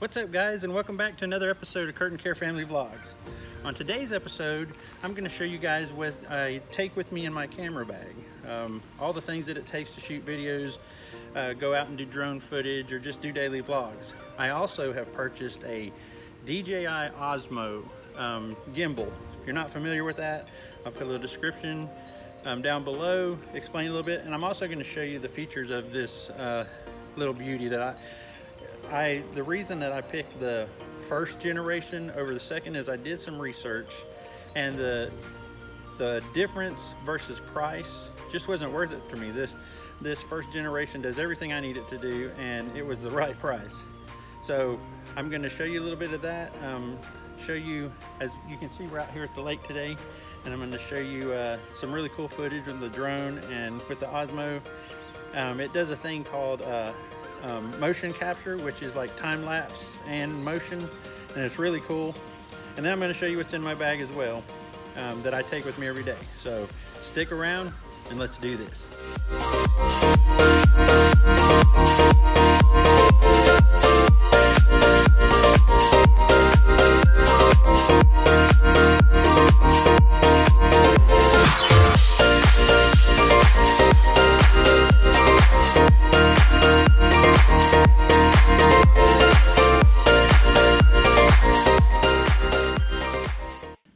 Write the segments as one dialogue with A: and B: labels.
A: What's up, guys, and welcome back to another episode of Curtain Care Family Vlogs. On today's episode, I'm going to show you guys what I take with me in my camera bag. All the things that it takes to shoot videos, go out and do drone footage, or just do daily vlogs. I also have purchased a DJI Osmo gimbal. If you're not familiar with that, I'll put a little description down below, explain a little bit, and I'm also going to show you the features of this little beauty that the reason that I picked the first generation over the second is I did some research, and the difference versus price just wasn't worth it for me. This first generation does everything I need it to do, and it was the right price. So I'm going to show you a little bit of that. Show you, as you can see, we're out here at the lake today, and I'm going to show you some really cool footage with the drone and with the Osmo. It does a thing called motion capture, which is like time-lapse and motion, and it's really cool. And then I'm going to show you what's in my bag as well, that I take with me every day. So stick around and let's do this.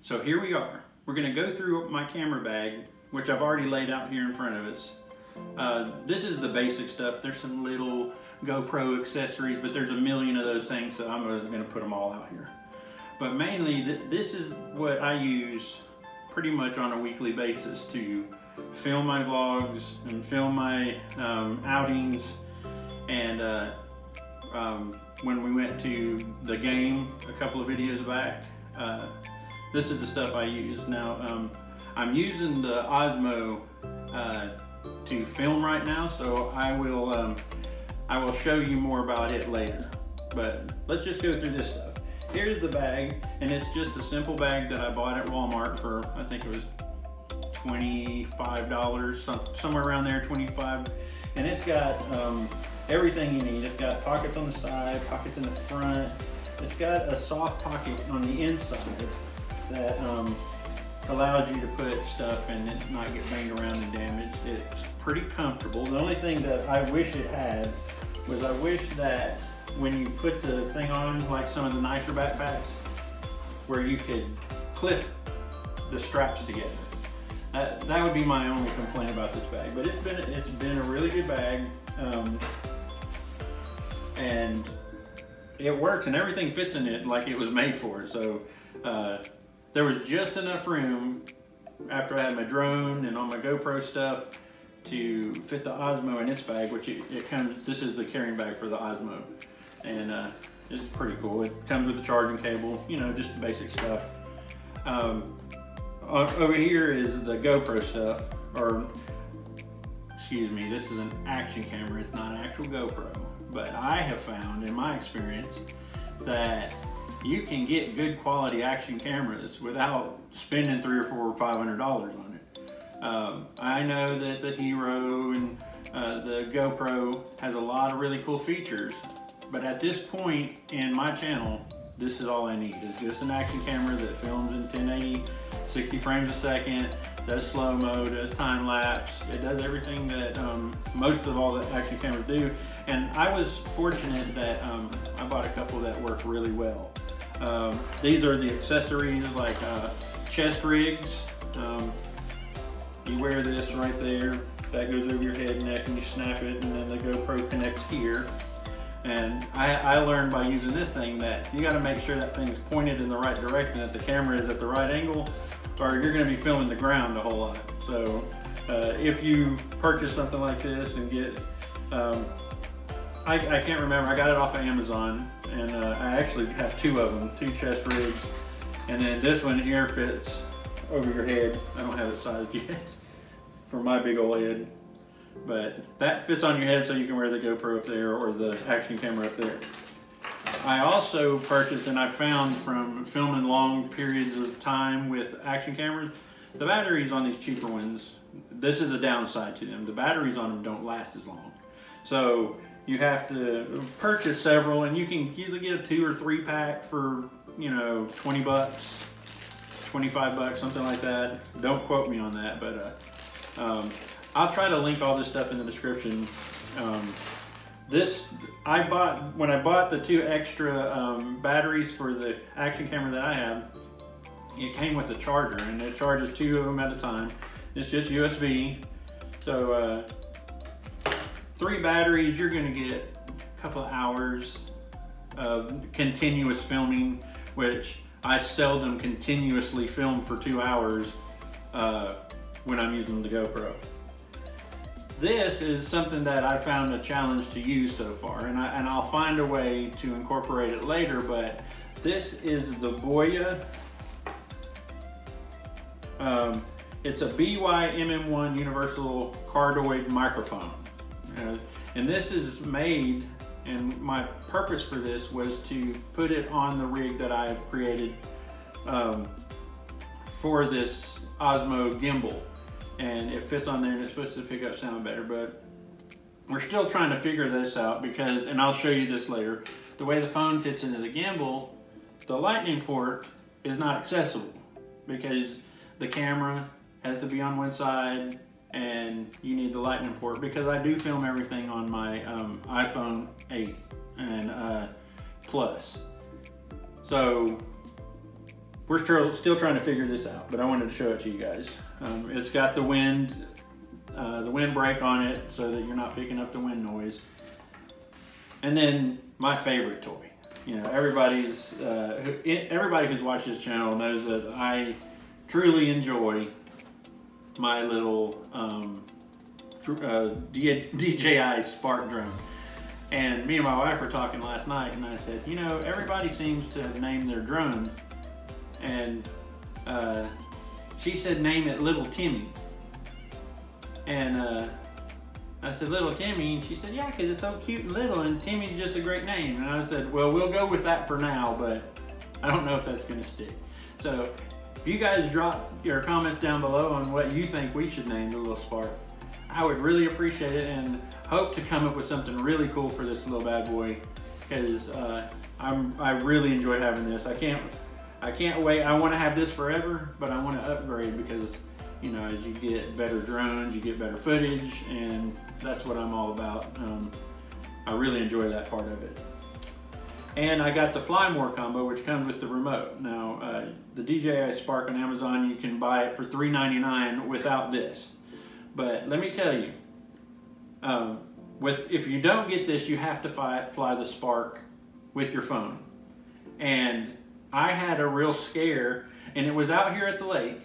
A: So here we are. We're going to go through my camera bag, which I've already laid out here in front of us. This is the basic stuff. There's some little GoPro accessories, but there's a million of those things, so I'm going to put them all out here. But mainly, this is what I use pretty much on a weekly basis to film my vlogs and film my outings. And when we went to the game a couple of videos back, this is the stuff I use. Now, I'm using the Osmo to film right now, so I will show you more about it later. But let's just go through this stuff. Here's the bag, and it's just a simple bag that I bought at Walmart for, I think it was $25, somewhere around there, 25. And it's got everything you need. It's got pockets on the side, pockets in the front. It's got a soft pocket on the inside that allows you to put stuff and it not get banged around and damaged. It's pretty comfortable. The only thing that I wish it had was I wish that when you put the thing on, like some of the nicer backpacks, where you could clip the straps together. That would be my only complaint about this bag. But it's been a really good bag, and it works, and everything fits in it like it was made for it. So there was just enough room after I had my drone and all my GoPro stuff to fit the Osmo in its bag, which this is the carrying bag for the Osmo. And it's pretty cool. It comes with a charging cable, you know, just basic stuff. Over here is the GoPro stuff, or excuse me, this is an action camera. It's not an actual GoPro. But I have found in my experience that you can get good quality action cameras without spending $300 or $400 or $500 on it. I know that the Hero and the GoPro has a lot of really cool features, but at this point in my channel, this is all I need. It's just an action camera that films in 1080, 60 frames a second, does slow-mo, does time-lapse. It does everything that most of all the action cameras do. And I was fortunate that I bought a couple that work really well. These are the accessories, like chest rigs. You wear this right there. That goes over your head and neck, and you snap it, and then the GoPro connects here. And I learned by using this thing that you got to make sure that thing's pointed in the right direction, that the camera is at the right angle, or you're going to be filming the ground a whole lot. So if you purchase something like this and get, I can't remember, I got it off of Amazon, and I actually have two of them, two chest rigs, and then this one here fits over your head. I don't have it sized yet for my big old head. But that fits on your head, so you can wear the GoPro up there or the action camera up there. I also purchased, and I found from filming long periods of time with action cameras, the batteries on these cheaper ones, this is a downside to them. The batteries on them don't last as long. So you have to purchase several, and you can usually get a 2 or 3 pack for, you know, 20 bucks, 25 bucks, something like that. Don't quote me on that, but I'll try to link all this stuff in the description. When I bought the 2 extra batteries for the action camera that I have, it came with a charger, and it charges 2 of them at a time. It's just USB. So 3 batteries, you're gonna get a couple of hours of continuous filming, which I seldom continuously film for 2 hours when I'm using the GoPro. This is something that I found a challenge to use so far, and I'll find a way to incorporate it later, but this is the Boya. It's a BY-MM1 universal cardioid microphone. And this is made, and my purpose for this was to put it on the rig that I have created for this Osmo gimbal. And it fits on there, and it's supposed to pick up sound better, but we're still trying to figure this out because, and I'll show you this later, the way the phone fits into the gimbal, the lightning port is not accessible because the camera has to be on one side and you need the lightning port, because I do film everything on my iPhone 8 and Plus. So we're still trying to figure this out, but I wanted to show it to you guys. It's got the wind brake on it so that you're not picking up the wind noise. And then my favorite toy. You know, everybody who's watched this channel knows that I truly enjoy my little DJI Spark drone. And me and my wife were talking last night, and I said, you know, everybody seems to have named their drone, and she said, name it Little Timmy. And I said, Little Timmy? And she said, yeah, because it's so cute and little, and Timmy's just a great name. And I said, well, we'll go with that for now, but I don't know if that's going to stick. So if you guys drop your comments down below on what you think we should name the little Spark, I would really appreciate it, and hope to come up with something really cool for this little bad boy, because I really enjoy having this. I can't wait. I want to have this forever, but I want to upgrade because, you know, as you get better drones, you get better footage, and that's what I'm all about. I really enjoy that part of it. And I got the Fly More combo, which comes with the remote. Now, the DJI Spark on Amazon, you can buy it for $3.99 without this. But let me tell you, if you don't get this, you have to fly the Spark with your phone. And I had a real scare, and it was out here at the lake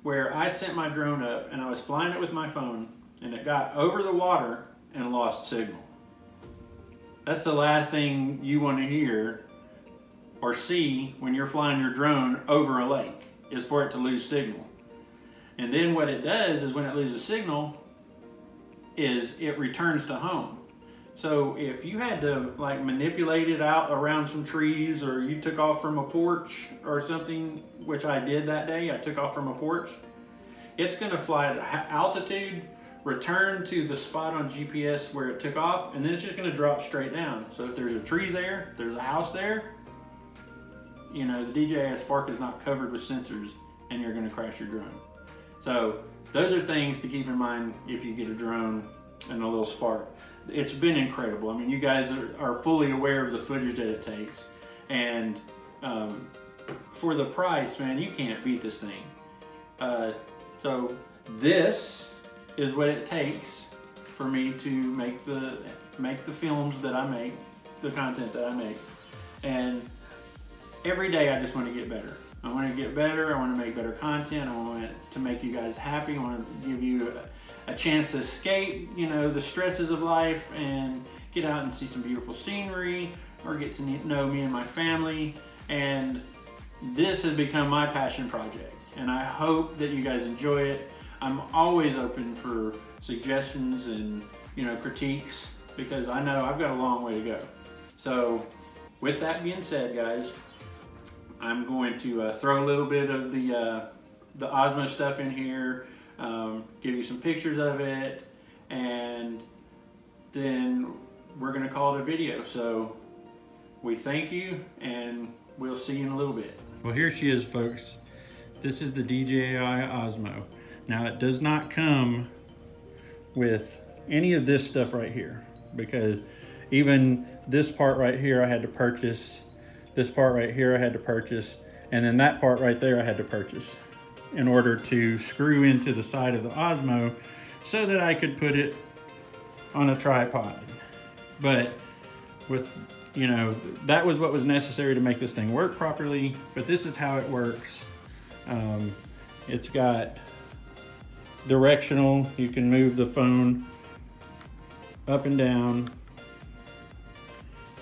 A: where I sent my drone up and I was flying it with my phone, and it got over the water and lost signal. That's the last thing you want to hear or see when you're flying your drone over a lake, is for it to lose signal. And then what it does is, when it loses signal, is it returns to home. So if you had to like manipulate it out around some trees, or you took off from a porch or something, which I did that day, I took off from a porch, it's gonna fly at altitude, return to the spot on GPS where it took off, and then it's just gonna drop straight down. So if there's a tree there, there's a house there, you know, the DJI Spark is not covered with sensors, and you're gonna crash your drone. So those are things to keep in mind if you get a drone and a little Spark. It's been incredible. I mean, you guys are fully aware of the footage that it takes, and for the price, man, you can't beat this thing. So this is what it takes for me to make the films that I make, the content that I make. And every day I just want to get better. I want to get better. I want to make better content. I want it to make you guys happy. I want to give you a chance to escape, you know, the stresses of life, and get out and see some beautiful scenery, or get to know me and my family. And this has become my passion project, and I hope that you guys enjoy it. I'm always open for suggestions and, you know, critiques, because I know I've got a long way to go. So with that being said, guys, I'm going to throw a little bit of the Osmo stuff in here, give you some pictures of it, and then we're gonna call it a video. So we thank you, and we'll see you in a little bit. Well, here she is, folks. This is the DJI Osmo. Now, it does not come with any of this stuff right here, because even this part right here I had to purchase, this part right here I had to purchase, and then that part right there I had to purchase in order to screw into the side of the Osmo so that I could put it on a tripod. But with, you know, that was what was necessary to make this thing work properly. But this is how it works. It's got directional. You can move the phone up and down,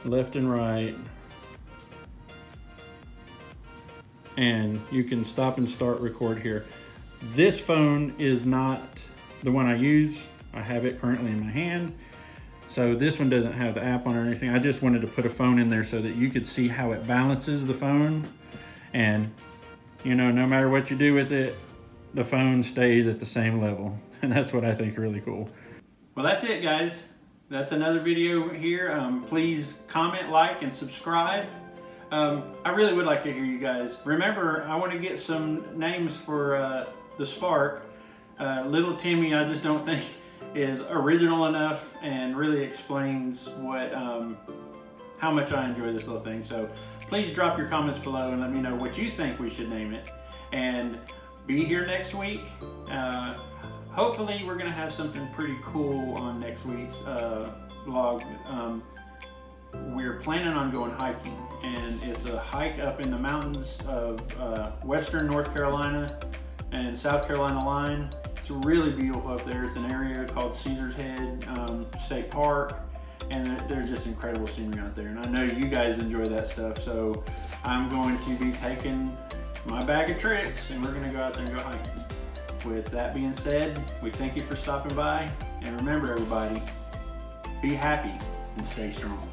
A: left and right, and you can stop and start record here. This phone is not the one I use. I have it currently in my hand. So this one doesn't have the app on or anything. I just wanted to put a phone in there so that you could see how it balances the phone. And you know, no matter what you do with it, the phone stays at the same level. And that's what I think is really cool. Well, that's it, guys. That's another video here. Please comment, like, and subscribe. I really would like to hear you guys. Remember, I want to get some names for the Spark. Little Timmy, I just don't think is original enough and really explains what how much I enjoy this little thing. So please drop your comments below and let me know what you think we should name it. And be here next week. Hopefully we're gonna have something pretty cool on next week's vlog. We're planning on going hiking, and it's a hike up in the mountains of western North Carolina and South Carolina line. It's really beautiful up there. It's an area called Caesar's Head State Park, and there's just incredible scenery out there. And I know you guys enjoy that stuff, so I'm going to be taking my bag of tricks, and we're gonna go out there and go hiking. With that being said, we thank you for stopping by, and remember, everybody, be happy and stay strong.